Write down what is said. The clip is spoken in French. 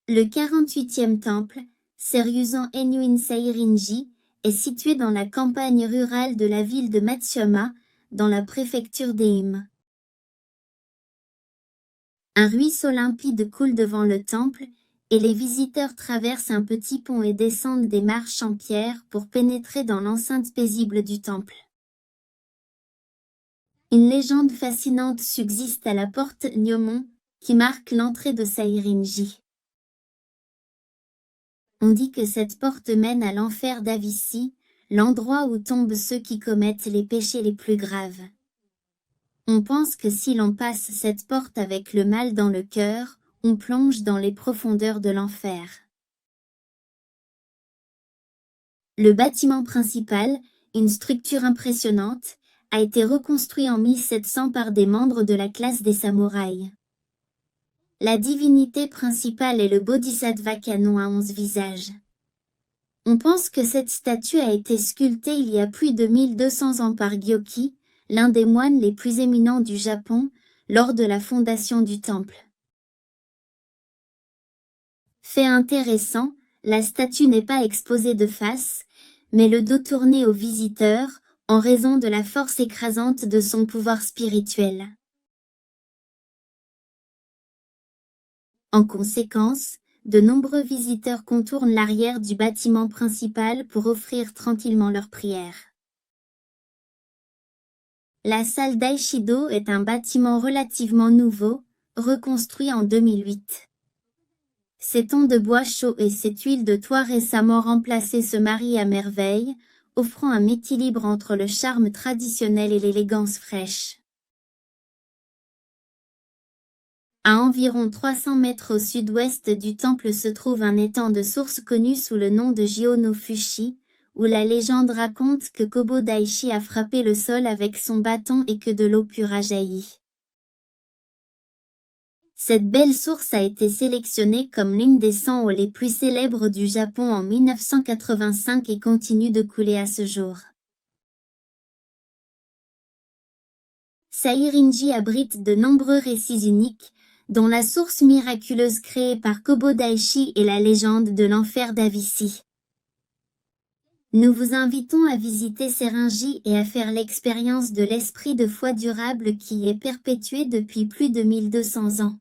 Le 48e temple, Seryusan Enyuin Seirinji, est situé dans la campagne rurale de la ville de Matsuyama, dans la préfecture d'Ehime. Un ruisseau limpide coule devant le temple, et les visiteurs traversent un petit pont et descendent des marches en pierre pour pénétrer dans l'enceinte paisible du temple. Une légende fascinante subsiste à la porte Nyomon, qui marque l'entrée de Seirinji. On dit que cette porte mène à l'enfer d'Avici, l'endroit où tombent ceux qui commettent les péchés les plus graves. On pense que si l'on passe cette porte avec le mal dans le cœur, on plonge dans les profondeurs de l'enfer. Le bâtiment principal, une structure impressionnante, a été reconstruit en 1700 par des membres de la classe des samouraïs. La divinité principale est le Bodhisattva canon à 11 visages. On pense que cette statue a été sculptée il y a plus de 1200 ans par Gyoki, l'un des moines les plus éminents du Japon, lors de la fondation du temple. Fait intéressant, la statue n'est pas exposée de face, mais le dos tourné aux visiteurs, en raison de la force écrasante de son pouvoir spirituel. En conséquence, de nombreux visiteurs contournent l'arrière du bâtiment principal pour offrir tranquillement leurs prières. La salle d'Aishido est un bâtiment relativement nouveau, reconstruit en 2008. Ses tons de bois chaud et ses tuiles de toit récemment remplacées se marient à merveille, offrant un équilibre entre le charme traditionnel et l'élégance fraîche. À environ 300 mètres au sud-ouest du temple se trouve un étang de source connu sous le nom de Jio-no-Fushi, où la légende raconte que Kobo Daishi a frappé le sol avec son bâton et que de l'eau pure a jailli. Cette belle source a été sélectionnée comme l'une des 100 eaux les plus célèbres du Japon en 1985 et continue de couler à ce jour. Seirinji abrite de nombreux récits uniques, dont la source miraculeuse créée par Kobo Daishi et la légende de l'enfer d'Avici. Nous vous invitons à visiter Seirinji et à faire l'expérience de l'esprit de foi durable qui est perpétué depuis plus de 1200 ans.